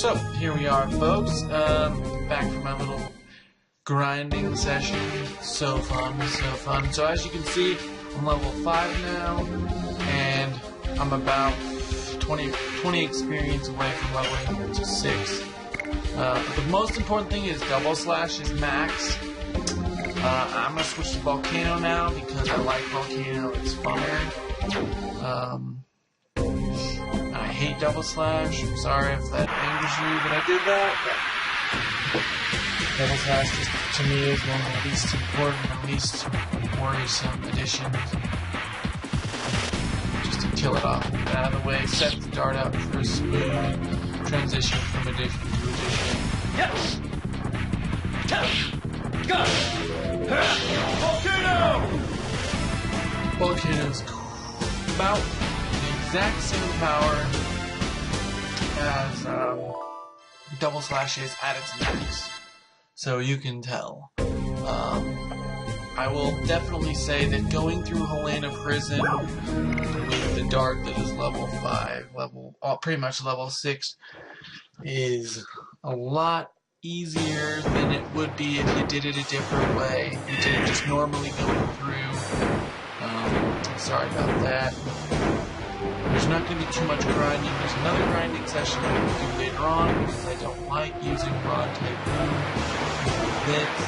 So, here we are, folks. Back from my little grinding session. So fun, so fun. So, as you can see, I'm level 5 now, and I'm about 20 experience away from leveling to 6. The most important thing is double slash is max. I'm gonna switch to volcano now because I like volcano. It's funner. I hate double slash. I'm sorry if that angers you that I did that. But double slash just to me is one of the least important and least worrisome additions. Just to kill it off, get out of the way, set the dart up for a smooth transition from addition to addition. Yes! Go! Volcano! Volcano's about the exact same power as double slash is at its max, so you can tell. I will definitely say that going through Helena Prison with the dart that is level 5, pretty much level 6, is a lot easier than it would be if you did it a different way. You did it just normally going through. Sorry about that. There's not going to be too much grinding. There's another grinding session I'm going to do later on because I don't like using Rod Typhoon bits.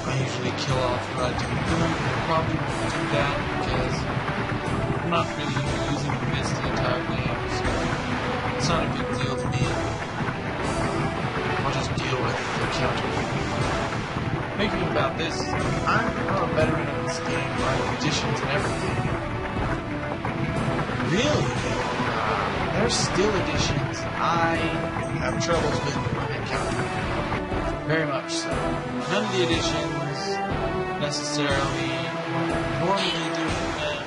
I usually kill off Rod Typhoon. I probably won't do that because I'm not really using the bits the entire game, so it's not a big deal to me. I'll just deal with the counter. Thinking about this, I'm a veteran of this game, right? Additions and everything. Really? There's still additions I have troubles with when I counter. Very much so. None of the additions necessarily normally do that.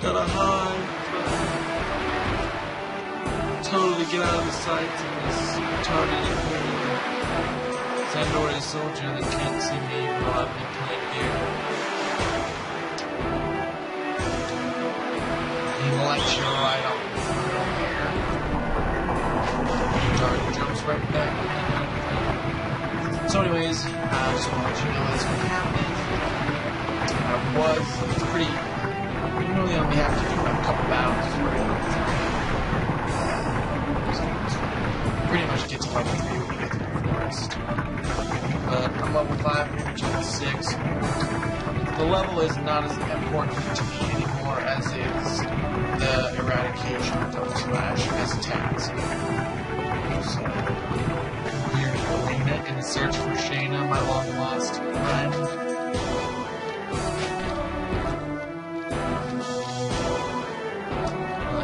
Gotta hide. Totally get out of the sight of this targeted Sandori soldier that can't see me while I've been playing here. He lights you right up here. Target jumps right back. So anyways, I just want to let you know that's what happened. It's pretty, you really only have to do a couple battles for it. Pretty much get to level 3 when you get to the forest. But I'm level 5, which is 6. The level is not as important to me anymore as is the eradication of double slash as a task. So, here in Helena in the search for Shana, my long lost friend.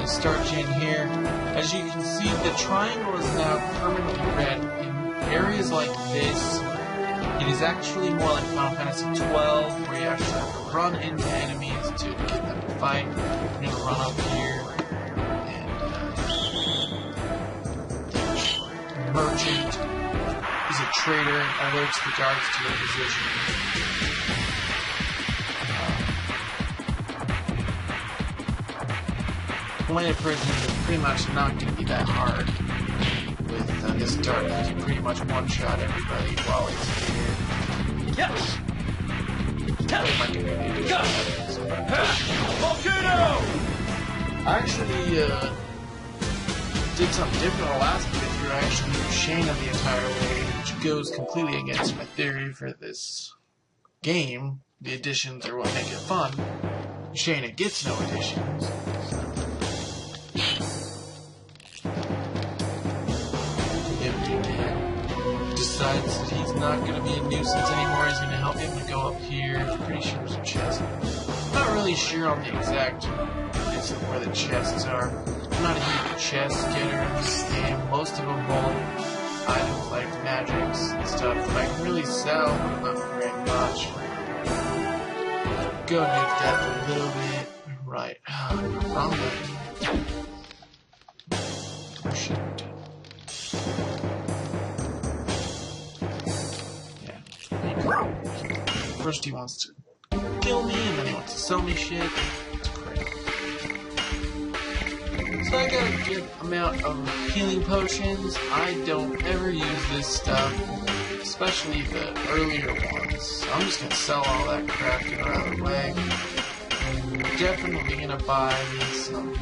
Start you in here. As you can see, the triangle is now permanently red. In areas like this, it is actually more like Final Fantasy 12, where you actually have to run into enemies to get them to fight. I'm going to run up here, and the merchant is a trader and alerts the guards to their position. Helena Prison is pretty much not going to be that hard with this dart. You can pretty much one-shot everybody while it's here. Yes! Volcano! I actually did something different the last playthrough. I actually used Shana the entire way, which goes completely against my theory for this game. The additions are what make it fun. Shana gets no additions. Decides that he's not going to be a nuisance anymore. He's going to help him to go up here. I'm pretty sure there's a chest. I'm not really sure on the exact where the chests are. I'm not a huge chest getter in this game. Most of them hold items like magics and stuff that I can really sell, but not very much. Go nuke death a little bit. Right. Wrong button. Oh, shit. First he wants to kill heal me, and then he wants to sell me shit. It's crazy. So I got a good amount of healing potions. I don't ever use this stuff, especially the earlier ones. So I'm just gonna sell all that crap, get her out of the way. I'm definitely gonna buy me some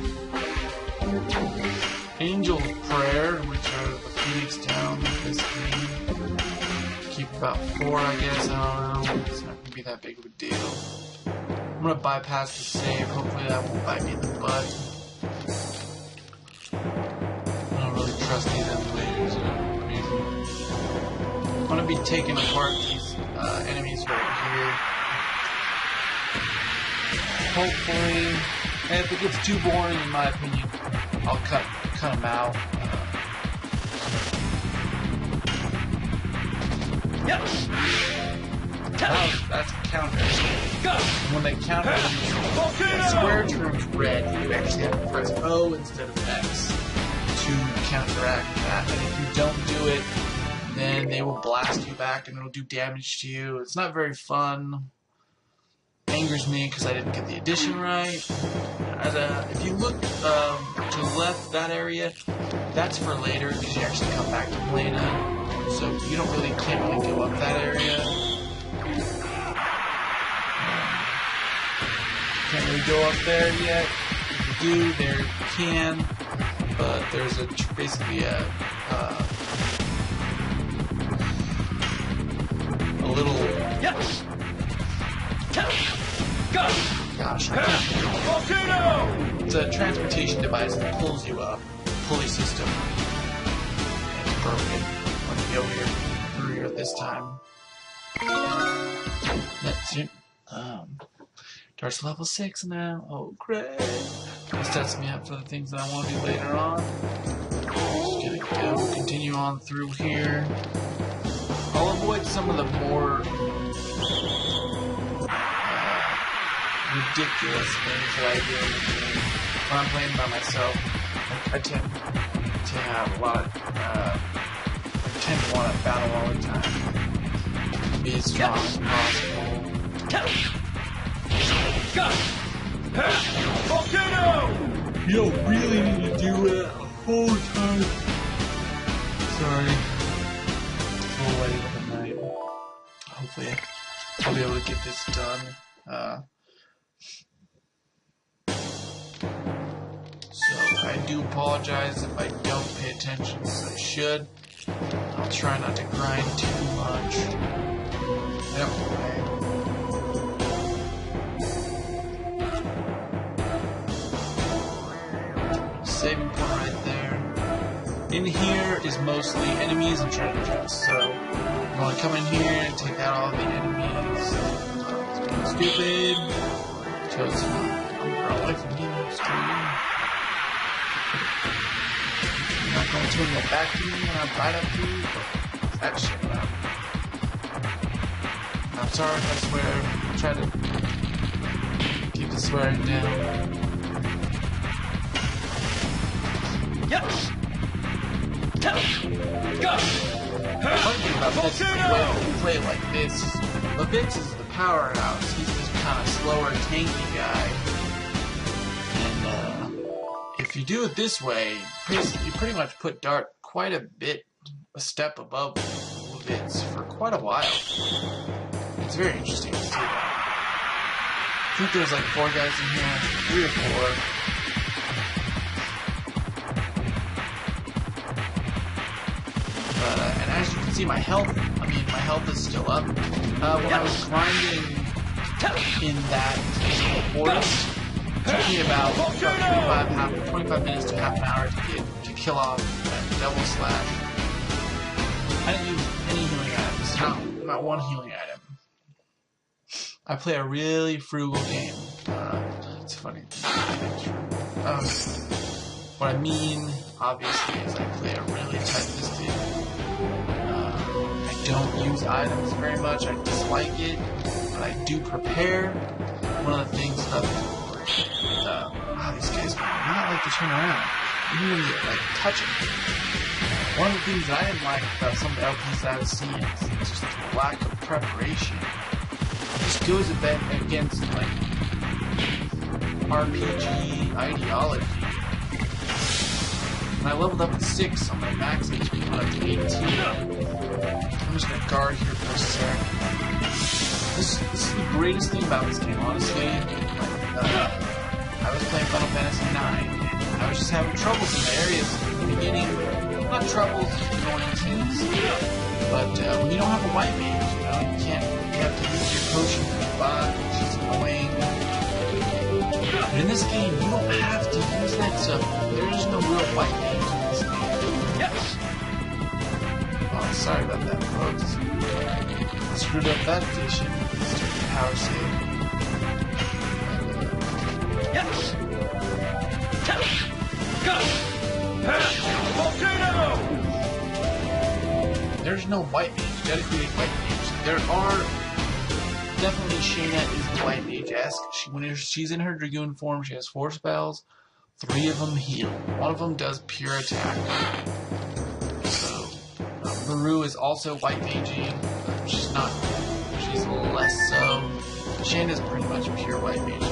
Angel's Prayer, which are the Phoenix down this game. Keep about 4, I guess. I don't know. It's not gonna be that big of a deal. I'm gonna bypass the save. Hopefully that won't bite me in the butt. I don't really trust these emulators. They're crazy. I'm gonna be taking apart these enemies right here. Hopefully, and if it gets too boring, in my opinion, I'll cut them out. That's a counter. When they counter, the square turns red. You actually have to press O instead of X to counteract that. And if you don't do it, then they will blast you back and it'll do damage to you. It's not very fun. Angers me because I didn't get the addition right. If you look to the left, that area, that's for later because you actually come back to Plana. So you can't really go up that area. Can't really go up there yet. If you do, there you can, but there's basically a little. Gosh, I can't. It's a transportation device that pulls you up. Pulley system. It's broken. Let me go here through here this time. That's it. Dart's level 6 now. Oh, great. This sets me up for the things that I want to do later on. Just gonna go continue on through here. I'll avoid some of the more ridiculous things that I do when I'm playing by myself. I tend to have a lot of, I tend to want to battle all the time. Be as strong as possible. You don't really need to do it the whole time. Sorry. It's a little late at night. Hopefully I'll be able to get this done. So I do apologize if I don't pay attention as I should. I'll try not to grind too much. Yep. Saving point right there. In here is mostly enemies and treasure chests. So I'm going to come in here and take out all the enemies. It's being stupid. Chose I'm away from you. You're not going to turn your back to me when I bite up to you. That shit up. I'm sorry if I swear. I'll try to keep the swearing down. Yep. Go. One thing about this is the way to play like this. Levix is the powerhouse. He's this kind of slower, tanky guy. And if you do it this way, you pretty much put Dart quite a step above Levix for quite a while. It's very interesting to see that. I think there's like 4 guys in here, 3 or 4. And as you can see, my health is still up. When I was grinding in that forest, it took me about 25 minutes to half an hour to kill off that double slash. I didn't use any healing items, not one healing item. I play a really frugal game. It's funny. What I mean, obviously, is I play a really tight-fisted. I don't use items very much. I dislike it, but I do prepare. One of the things that these guys do not like to turn around, even when you touch it. One of the things that I didn't like about some of the LPs that I was seeing is just the lack of preparation. This goes a bit against like RPG ideology. And I leveled up to 6 on my max HP on up to 18. I'm just gonna guard here for a sec. This is the greatest thing about this game, honestly. I was playing Final Fantasy IX, and I was just having troubles in the areas in the beginning. Not troubles, annoyances, but when you don't have a white mage, you know, you have to use your potion to buy, which is annoying. But in this game, you don't have to use that stuff. There is no real white mage in this game. Yes! Oh, sorry about that, folks. I screwed up that addition. Stupid power save. Yes! Go! Volcano! There's no white mage. You gotta create white mage. There are definitely Shana is white mage-esque. When she's in her Dragoon form, she has 4 spells. 3 of them heal. 1 of them does pure attack. So Baru is also white maging. She's less so. Shana's pretty much pure white mage.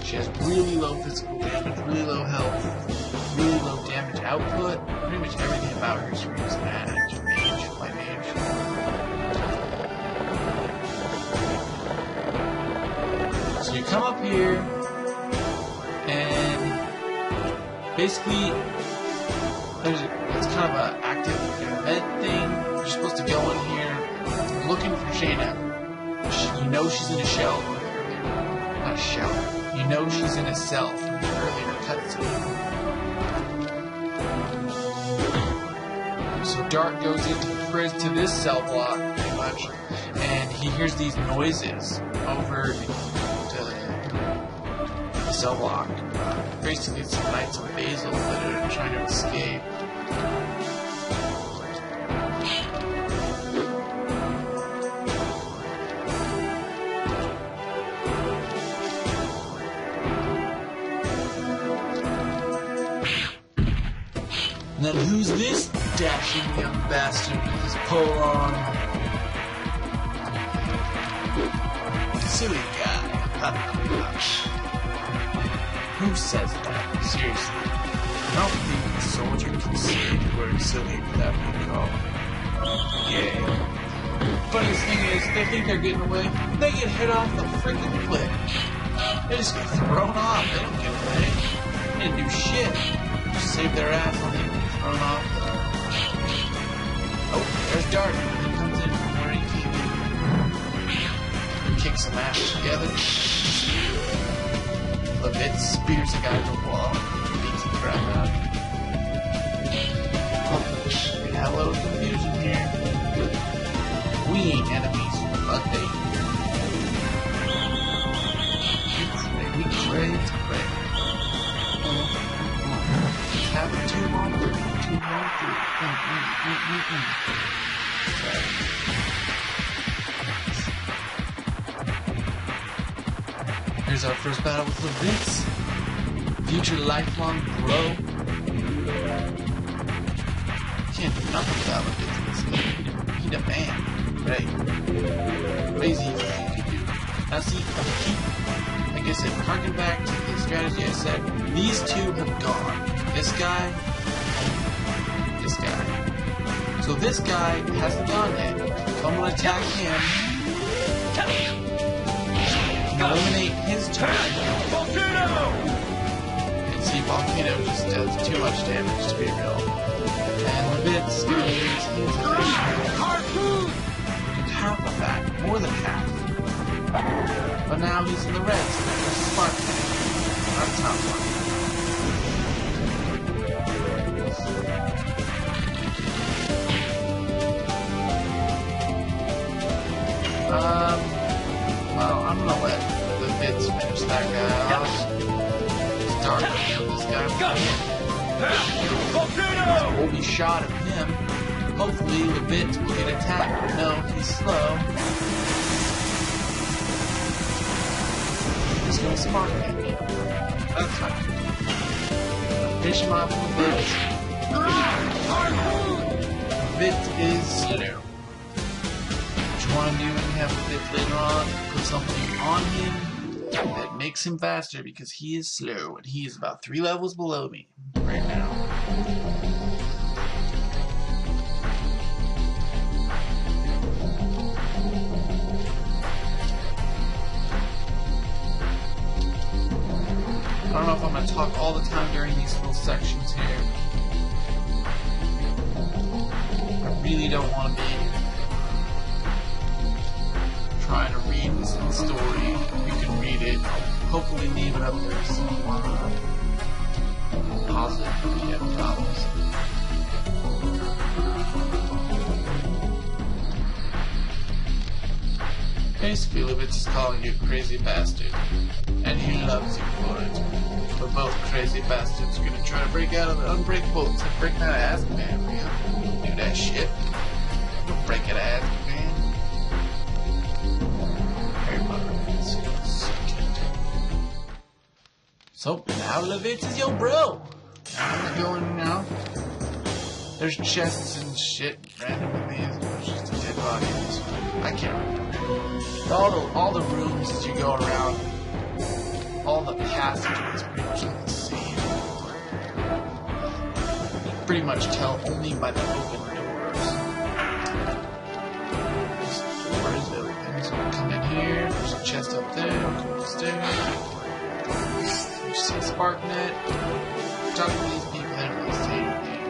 She has really low physical damage, really low health, really low damage output. Pretty much everything about her screams mage, white mage. So you come up here, and basically, it's kind of an active event thing. You're supposed to go in here looking for Shana. You know she's in a shell from the earlier, not a shell. You know she's in a cell from the earlier cutscene. So Dart goes to this cell block, pretty much, and he hears these noises over to the cell block. Basically, it's some Knights of Basil that are trying to escape. And then who's this dashing young bastard with his pole on? Silly guy. Who says that? Seriously. I don't think a soldier can say the word silly without being called gay. Funniest thing is, they think they're getting away. They get hit off the freaking cliff. They just get thrown off. They don't get away. They didn't do shit. Just save their ass when they get thrown off. Oh, there's Dart. He comes in from where he came in. Kicks some ass together. Levit spears a guy to the wall. Beats the crap out. Oh, we have a little confusion here. We ain't enemies, but they. We crave to pray. Have too long. Here's our first battle with Levit's future lifelong bro. Can't do nothing without Levit's in this game. He the man. Right. Crazy thing you can do. Now see, like I said, harken back to the strategy I said. These two have gone. This guy, this guy. So this guy has the gun head. So I'm gonna attack him. Eliminate his turn. Volcano! And see, Volcano just does too much damage to be real. And Levit's gonna use his harpoon! Half of that, more than half. But now he's in the red, so there's a spark tank. That's not fun. Well, I'm gonna let the bits finish that guy off. Start to kill this guy. We'll be shot at him. Hopefully the bits will get attacked, but no, he's slow. He's gonna spark at me. That's fine. Fish him off with the bit. The bit is slow. want to do when you have a bit later on, put something on him that makes him faster because he is slow and he is about 3 levels below me right now. I don't know if I'm going to talk all the time during these little sections here. I really don't want to be trying to read this little story. You can read it. I'll hopefully leave it up there somewhere. Pause it if you have problems. Basically, Levitz is calling you a crazy bastard, and he loves you for it. But both crazy bastards are gonna try to break out of the unbreakable. It's like breaking out of Azkaban, man. Don't do that shit. Don't break out of Azkaban. So, now Levitz is your bro. I'm going now. There's chests and shit randomly. There's just a dead body in this one. I can't remember. All the rooms as you go around, all the passages pretty much look the same. You can pretty much tell only by the open doors. There's doors, everything. So we'll come in here. There's a chest up there. We'll come upstairs. There's some spark net. Talking to these people, they don't really say anything.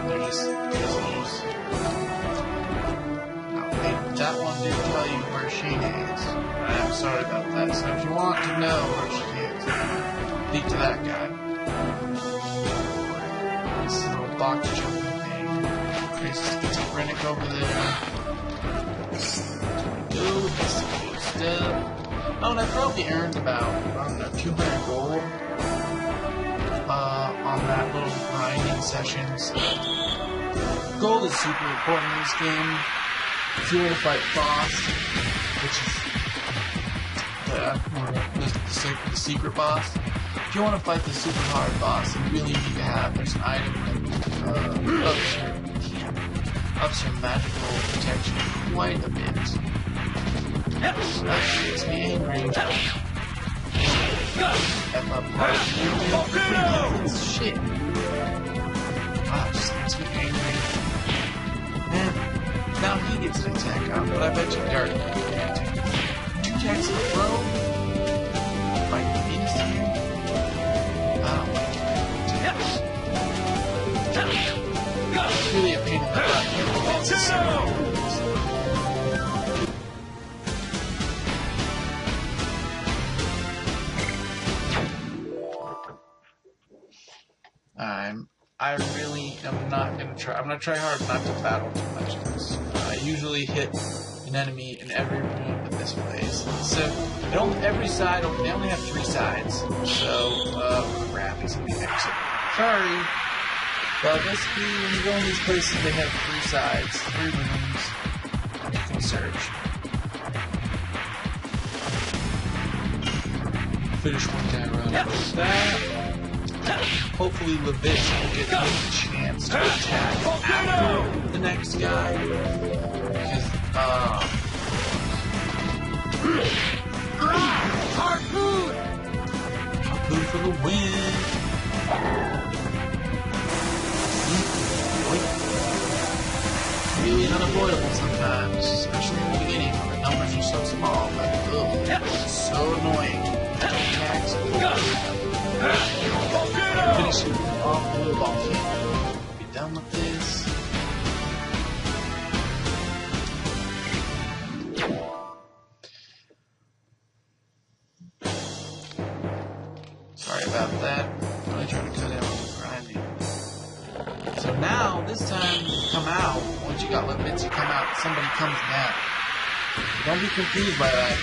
They're just prisoners. That one did tell you where Shana is. I'm sorry about that. So if you want to know where she is, lead to that guy. This little box jumping thing. Crazy schizophrenic over there. Go, this good stuff. Oh, and I probably earned about, I don't know, 200 gold on that little grinding session. So gold is super important in this game. If you want to fight boss, which is the secret boss, if you want to fight the super hard boss, you really need to have, there's an item that ups your magical protection quite a bit. That makes me angry. F up hard. Shit. Wow, it just makes me angry. Man. Now he gets an attack out, but I bet you Dark can get 2 attacks in a row. Fight the beast here. I don't like it. It's really a pain in the butt. I really am not going to try. I'm going to try hard not to battle too much in this. I usually hit an enemy in every room in this place. So, every side, they only have 3 sides. So, crap, he's going to be next. Sorry. But basically, when you go in these places, they have 3 sides, 3 rooms. You can search. Finish one guy around with that. Hopefully Levitz will get a chance to attack after the next guy. Because, Harpoon! Harpoon for the win! Really unavoidable sometimes, especially in the beginning when the numbers are so small. But, it's so annoying. Attacks. Finish him off the little ball kick. Be done with this. Sorry about that. I'm really trying to cut out the grinding. So now, this time you come out. Once you got Levitz, you come out. Somebody comes down. Don't be confused by that.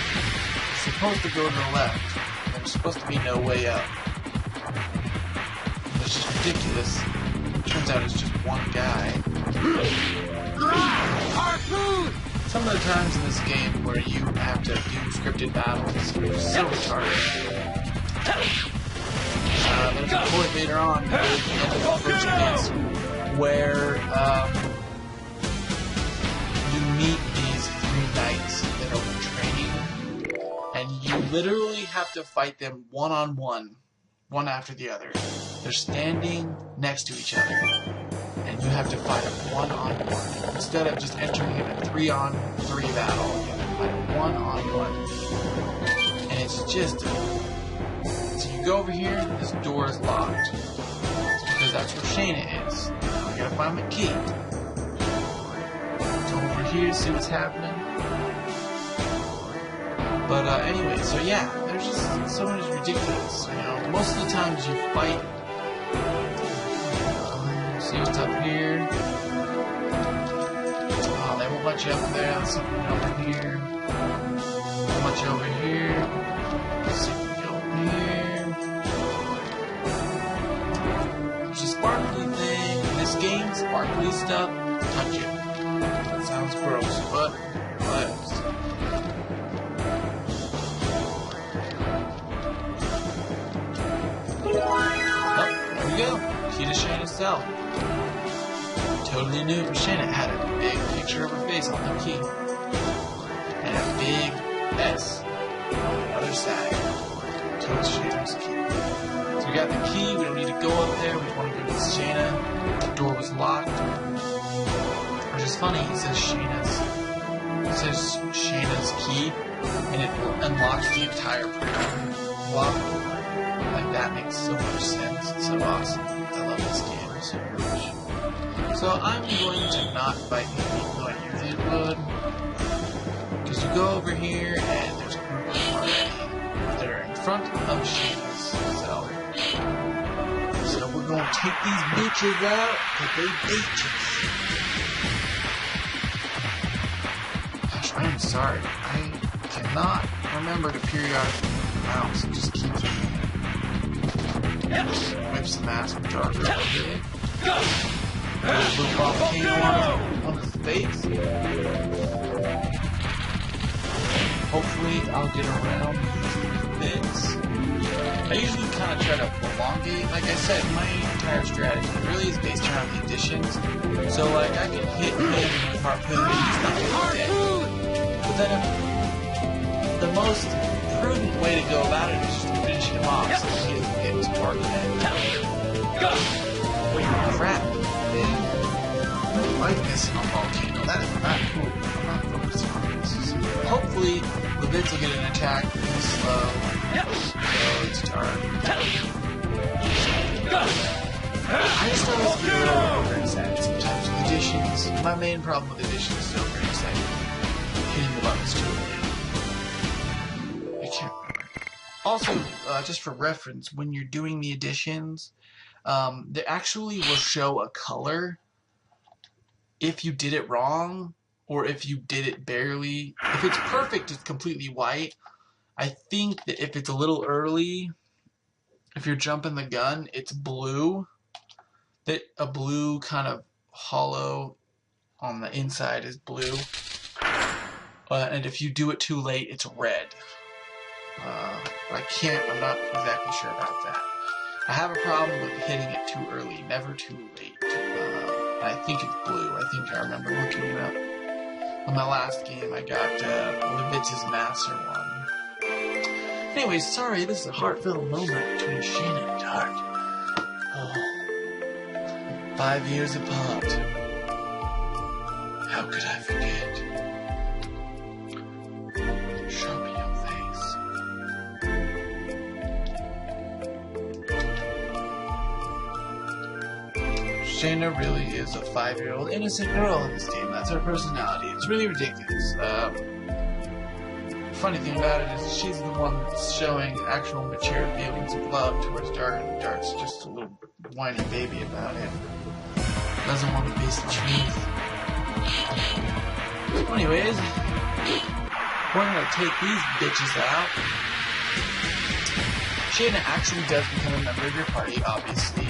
It's supposed to go to the left. There's supposed to be no way up. It's just ridiculous. It turns out it's just one guy. Harpoon! Some of the times in this game where you have to do scripted battles are so retarded. There's a point later on at the end of the first case where you meet these and you literally have to fight them one-on-one, one after the other. They're standing next to each other, and you have to fight them one-on-one. Instead of just entering in a 3-on-3 battle, you have to fight them one-on-one. And it's just... So you go over here, this door is locked. Because that's where Shana is. Now I gotta find my key. Go over here, see what's happening. But anyway, so yeah, there's just so much ridiculous, you know. Most of the times you fight. See what's up here. Oh, they won't let you up there. There's something over here. Won't let you over here. Something over here. There's a sparkly thing. In this game, sparkly stuff, touch it. That sounds gross, but there we go. Key to Shana's cell. Totally new for Shana. Had a big picture of her face on the key. And a big S on the other side. Towards Shana's key. So we got the key. We don't need to go up there. We want to go to Shana. The door was locked. Which is funny. It says Shana's key. And it unlocks the entire block. Like, that makes so much sense. It's so awesome. I love this game so much. So I'm going to not fight people who I usually would. Because you go over here and there's a group of them already. They're in front of Shana's cell. So we're going to take these bitches out because they bitches. Gosh, I am sorry. I cannot remember to periodically mouse. It just keeps me. Whips the mask with dark red. Blue volcano on his face. Hopefully I'll get around this. I usually kind of try to elongate. Like I said, my entire strategy really is based around the additions. So like I can hit him with harpoon and he's not dead. But then the most prudent way to go about it is just to finish him off so he doesn't get his part of it. Crap, man. I like missing a volcano. That is not cool. I'm not focusing on this. Hopefully, the bits will get an attack really slow. So it's dark. I just always get a little over excited sometimes with additions. My main problem with additions is over excited. Hitting the buttons too early. I can't remember. Also, just for reference, when you're doing the additions, they actually will show a color if you did it wrong or if you did it barely. If it's perfect, it's completely white. I think that if it's a little early, if you're jumping the gun, it's blue. That a blue kind of hollow on the inside is blue. And if you do it too late, it's red. I'm not exactly sure about that. I have a problem with hitting it too early, never too late. I think it's blue. I think I remember looking it up. On my last game, I got Levitz's Master one. Anyways, sorry, this is a heartfelt moment between Shana and Dart. Oh, 5 years apart. How could I forget? Show me your face. Shana really is a 5-year-old innocent girl in this game. That's her personality. It's really ridiculous. Funny thing about it is she's the one that's showing actual mature feelings of love towards Dart, and Dart's just a little whiny baby about it. Doesn't want to face the truth. Anyways, we're gonna take these bitches out. Shana actually does become a member of your party, obviously.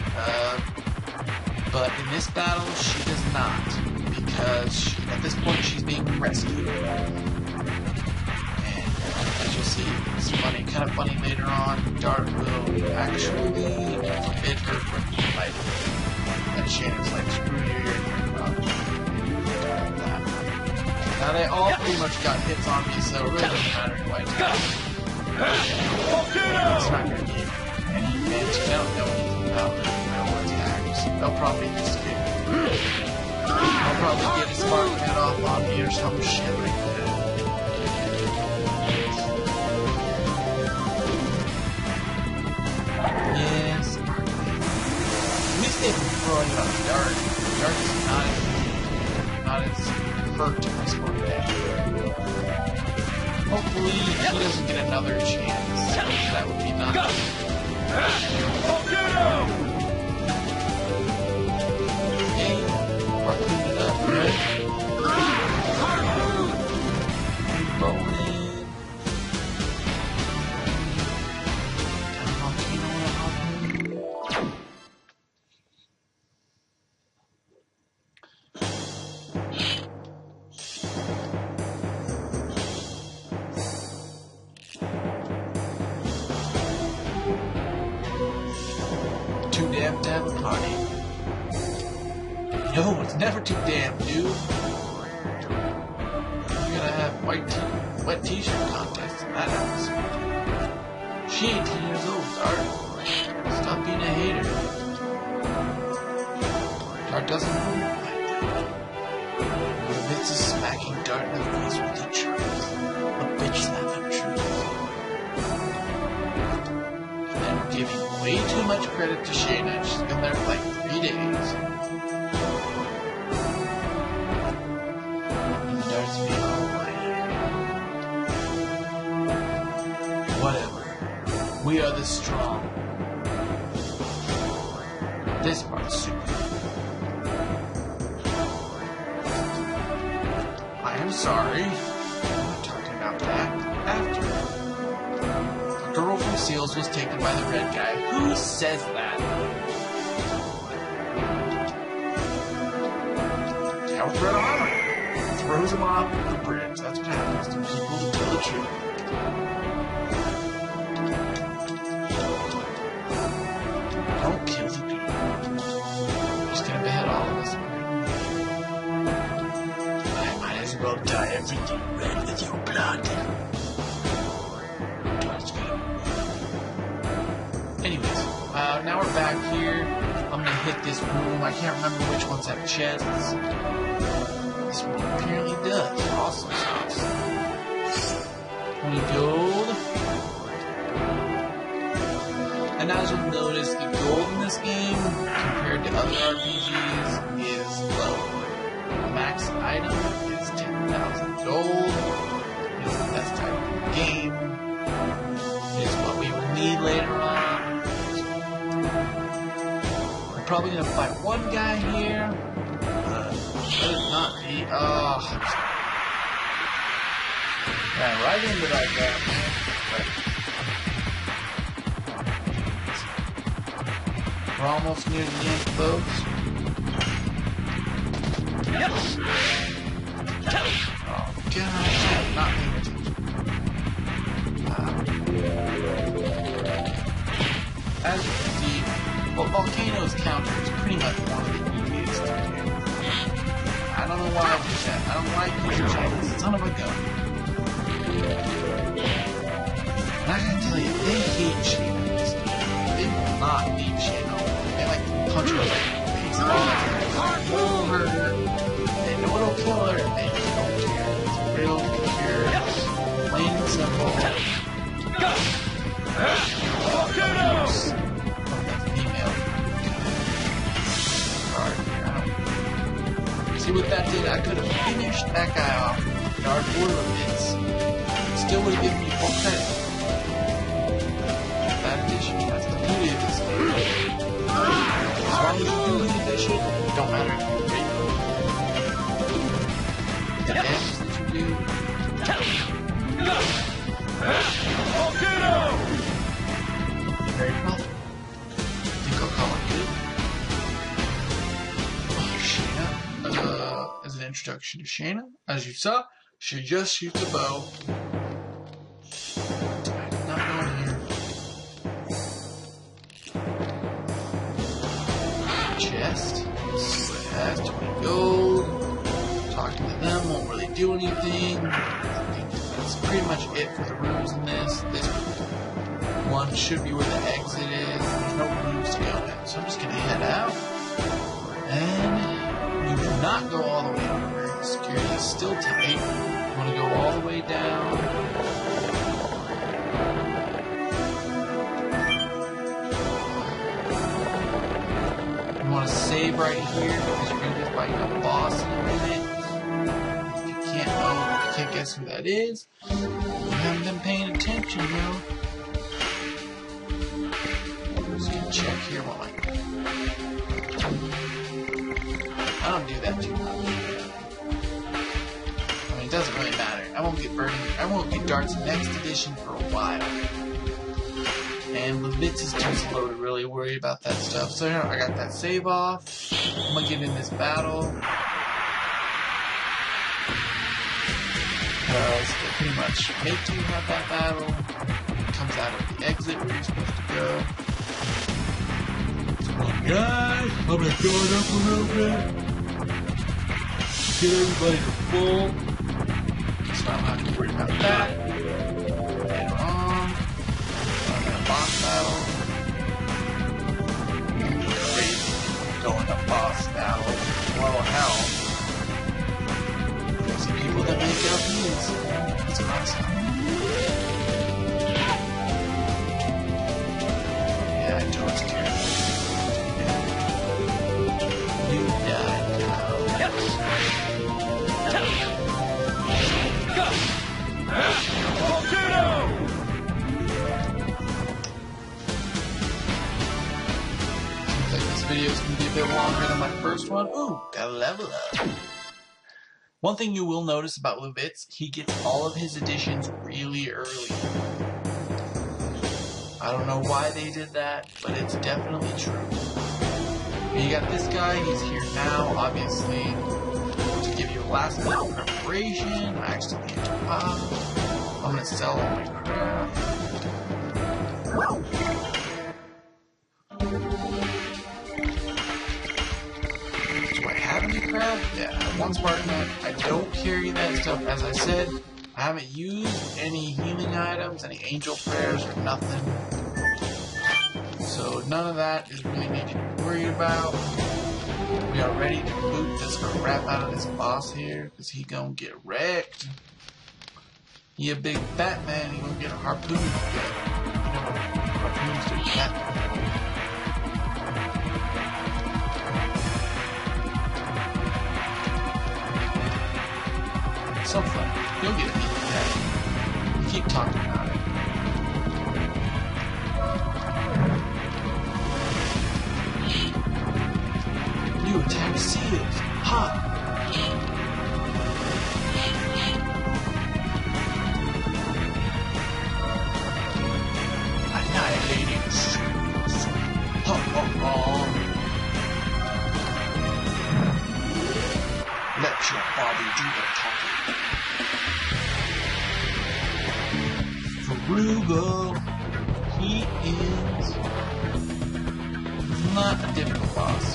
But in this battle, she does not, because at this point she's being rescued. And as you'll see, it's funny, kind of funny later on, Dart will actually forbid her from fighting. And Shana's like, screw you, you're not. Like that. Now they all pretty much got hits on me, so it really doesn't matter who I do. It's not going to give any advantage. I don't know anything about metal attacks. They'll probably just get... I'll probably get a spark head off on me or some shit like that. Yes. At least they've been throwing it on Dark. Dark is not as hurt as one day. Hopefully he doesn't get another chance. That would be nice. Okay, we're cleaning it up, right? Rolling. Too damn to have a party. No, it's never too damn, dude. We're gonna have wet t-shirt contest in that episode. She ain't 18 years old, Dart. Stop being a hater. Dart doesn't know like that. But a bitch is smacking Dart in the face with the truth. A bitch slapping truth. And giving way too much credit to Shana. She's been there for like 3 days. And Dart's being all right. Whatever. We are the strong. This part's super. I am sorry. I'm not talking about that. After. The girl from Seals was taken by the red guy. Who says that? Tell Red Armor. Throws him off the bridge. That's what happens to people who tell the truth. Don't kill the people. He's gonna behead all of us. I might as well dye everything red with your blood. Anyways, now we're back here. I'm gonna hit this room. I can't remember which ones have chests. This one apparently does. Awesome sauce. 20 gold. And as you'll notice, the gold in this game, compared to other RPGs, is low. The max item is 10,000 gold. It's the best item in the game. It's what we will need later on. I'm probably going to fight one guy here. That is not me. Oh, yeah, right into that guy, man. We're almost near the end, folks. Oh, God, I'm not paying attention. As you can see, well, Volcano's counter is pretty much one of the easiest to do. I don't know why I did that. I don't like using Shana's son of a gun. And I gotta tell you, they hate Shana in this game. They will not leave Shana alone. They like to punch her like face off. Pull her. They know it'll kill her. They just don't care. It's real pure. Plain and simple. Abuse of that female guard here. See what that did? I could have finished that guy off with guard order bits. It still would have given me full credit. That addition. That's the beauty of this game. As long as you do the addition, it don't matter if you're great. The damage that you do. Very profitable. I think I'll call it good. Shana. As an introduction to Shana, as you saw, she just shoots a bow. I did not go in here. Chest. Has 20 gold. Talking to them won't really do anything. I think that's that's pretty much it for the rooms in this. This one should be where the exit is. There's no rooms to go in, so I'm just gonna head out. And you do not go all the way over. The security is still tight. You want to go all the way down. You want to save right here because you're gonna just fight a boss in a minute. You can't guess who that is. You haven't been paying attention, though. Just gonna check here while I don't do that too much. I mean, it doesn't really matter. I won't get darts next edition for a while. And Levitz is too slow to really worry about that stuff. So here, I got that save off. I'm gonna get in this battle. Because they pretty much make you have that battle. It comes out of the exit where you're supposed to go. So guys, I'm gonna throw it up a little bit. Get everybody to full. So I don't have to worry about that. Later on, I'm in a boss battle. Crazy. Going to boss battle. Well, hell. Some people that make LPs. That's awesome. Yeah, I know it's terrible. You died now. Volcano! Seems like this video is going to be a bit longer than my first one. Ooh, got a level up. One thing you will notice about Levitz, he gets all of his additions really early. I don't know why they did that, but it's definitely true. And you got this guy, he's here now, obviously, to give you a last minute preparation. I actually need to pop. I'm gonna sell all my crap. Do I have any crap? Yeah, I have one Spartan Nut. I don't carry that stuff. As I said, I haven't used any healing items, any angel prayers, or nothing. So none of that is really needed to be worried about. We are ready to boot this crap out of this boss here, because he gonna get wrecked. He a big Batman, he gonna get a harpoon. You know, harpoons do that. So fun. You'll get it. Yeah. Keep talking about it. New attack seals. Ha! Annihilating shields. Ha ha ha! Let your body do the talking. Frugal. He is not a difficult boss.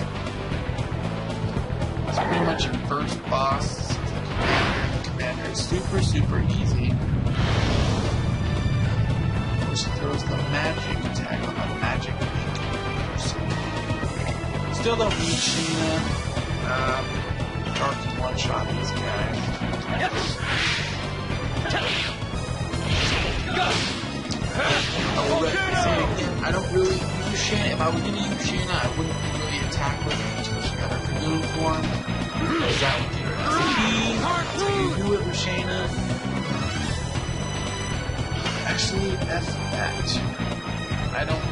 It's pretty much your first boss. The commander is super, super easy. Which throws the magic attack on the magic weak. Still don't need Shana. Dark can one-shot these guys. I will say again, I don't really use Shana. If I was going to use Shana, I wouldn't really attack with her until she got her Dragoon form. Because that would give her SP. That's how you do it with Shana. Actually, F that. I don't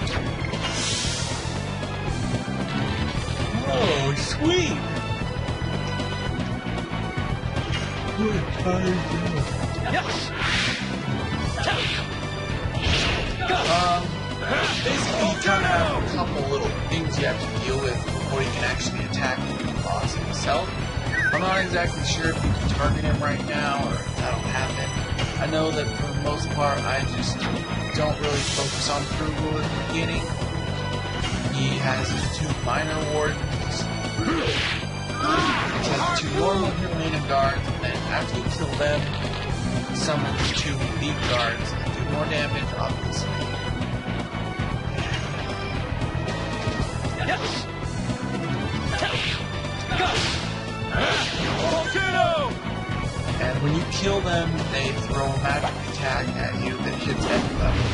care. Oh, sweet! What a tired girl. Basically, you kind of have a couple little things you have to deal with before you can actually attack the boss himself. I'm not exactly sure if you can target him right now or if that'll happen. I know that for the most part, I just don't really focus on Frugal at the beginning. He has his two minor wardens, he has two normal Humana guards, and then after you kill them, summons 2 lead guards and do more damage, obviously. And when you kill them, they throw a magic attack at you that hits every level.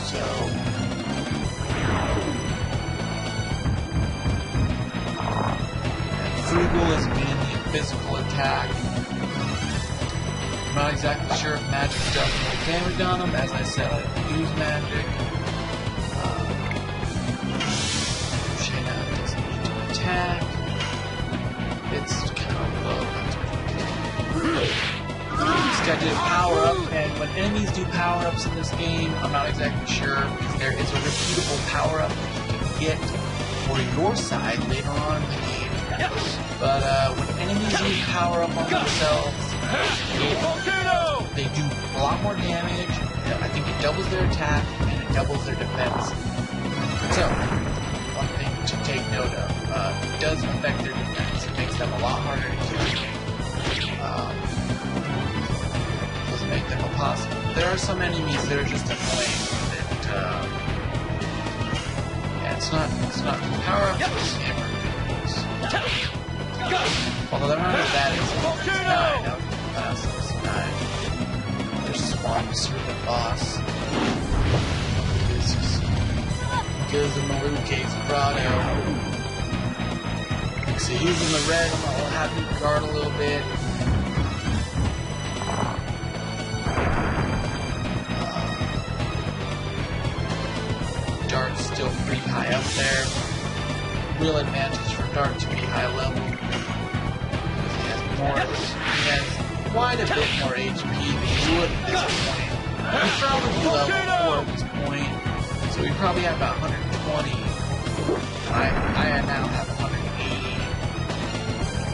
So... and Frugal is mainly a physical attack. I'm not exactly sure if magic does more damage on them. As I said, I don't use magic. Shana doesn't need to attack. It's kind of low. This guy did a power up, and when enemies do power ups in this game, I'm not exactly sure because there is a repeatable power up that you can get for your side later on in the game. But when enemies use power up on themselves, they do a lot more damage. I think it doubles their attack and it doubles their defense. So, one thing to take note of, it does affect their defense. It makes them a lot harder to kill. Doesn't make them impossible. There are some enemies that are just annoying. That, yeah, it's not power ups or hammer duels. Although they're not as bad as 9 out of the past 9. There's Swamp Serpent Boss. This is because of Maluke's Grotto. So using the red, I'll have you guard a little bit. Dart's still pretty high up there. Real advantage for Dart to be high level. He has quite a bit more HP than you would at this point. He's probably level 4 at this point, so we probably have about 120. I now have 180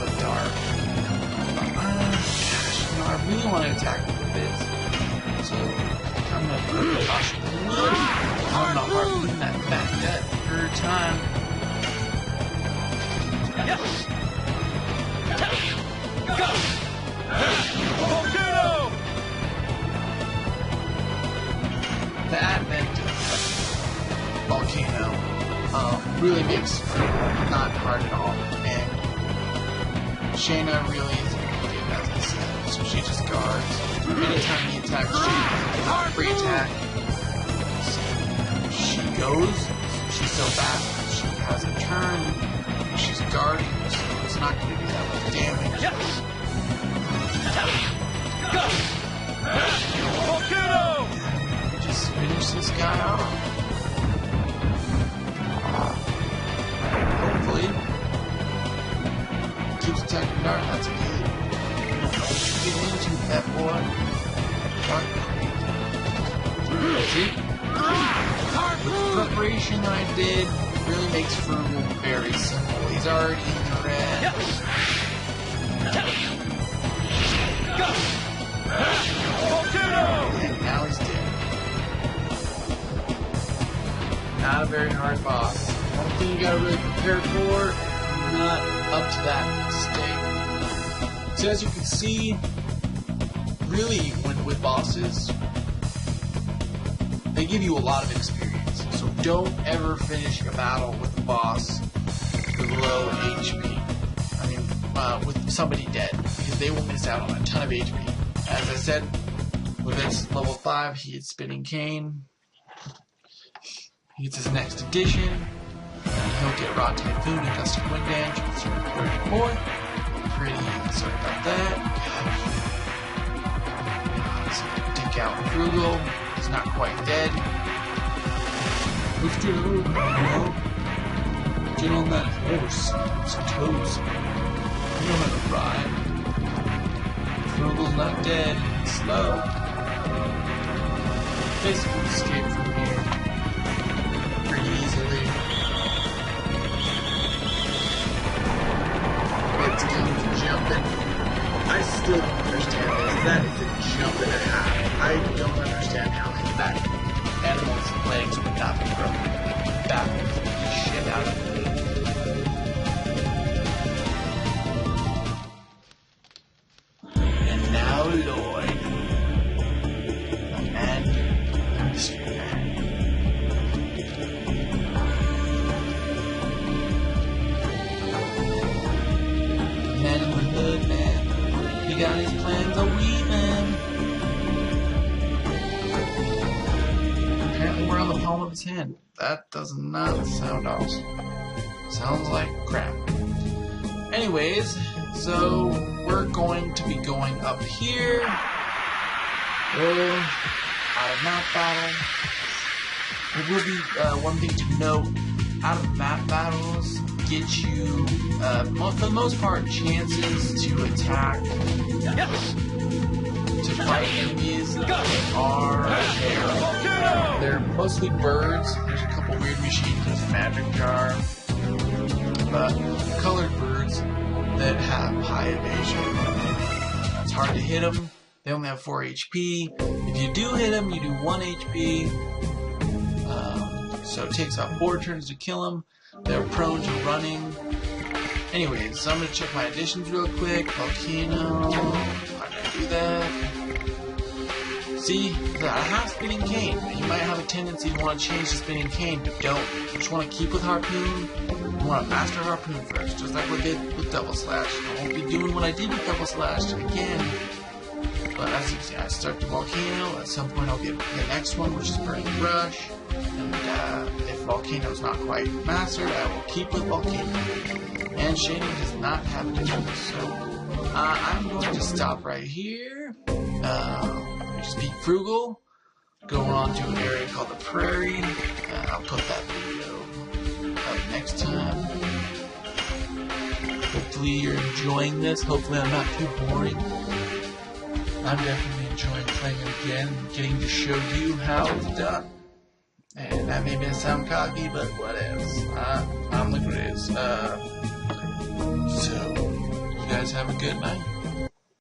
with Dart. Gosh, you know, I really want to attack with this, so I'm going to put the caution a little. I'm not harping that back that third time. The advent of Volcano really makes it not hard at all, and Shana really isn't good, as I said, so she just guards. Anytime he attacks, she has a free attack. So she goes, she's so fast, she has a turn, and she's guarding, so it's not going to do that much damage. We just finish this guy off. Hopefully. Keeps attacking Dart, that's good. Get into that boy. Dart crazy. The preparation that I did really makes Frugal very simple. He's already in the red. And now he's dead. Not a very hard boss. One thing you gotta really prepare for, not up to that state. So as you can see, really with bosses, they give you a lot of experience. So don't ever finish a battle with a boss with low HP. I mean, with somebody dead, because they will miss out on a ton of HP. As I said, with this level 5, he gets Spinning Cane. He gets his next edition. And he'll get Raw Typhoon and Gust of Wind Damage. It's 34. Pretty sorry about that. So take out Frugal. He's not quite dead. Let's get on that horse. It's toes. You know how to ride. Frugal's not dead. He's slow. Basically escape from here pretty easily. It's kind of jumping. I still don't understand this. That is a jump and a half. I don't understand how that animal's legs would not be broken. That would the shit out of me. And now palm of his hand. That does not sound awesome. Sounds like crap. Anyways, so we're going to be going up here. Out of map battle. It will be one thing to note. Out of map battles get you, for the most part, chances to attack, to fight enemies are rare. They're mostly birds. There's a couple weird machines. There's a magic jar. But colored birds that have high evasion. It's hard to hit them. They only have 4 HP. If you do hit them, you do 1 HP. So it takes about 4 turns to kill them. They're prone to running. Anyways, so I'm going to check my additions real quick. Volcano. I'm not going to do that. See, I have Spinning Cane. You might have a tendency to want to change to Spinning Cane, but don't. You just want to keep with Harpoon. You want to master Harpoon first, just like we did with Double Slash. I won't be doing what I did with Double Slash again. But as you can see, I start the Volcano. At some point I'll get the next one, which is Burning Rush. And if Volcano is not quite mastered, I will keep with Volcano. And Shana does not have additions, so I'm going to stop right here. Just be frugal. Go on to an area called the Prairie. I'll put that video up next time. Hopefully you're enjoying this. Hopefully I'm not too boring. I'm definitely enjoying playing it again and getting to show you how it's done. And that may sound cocky, but what else? I'm the greatest. So, you guys have a good night.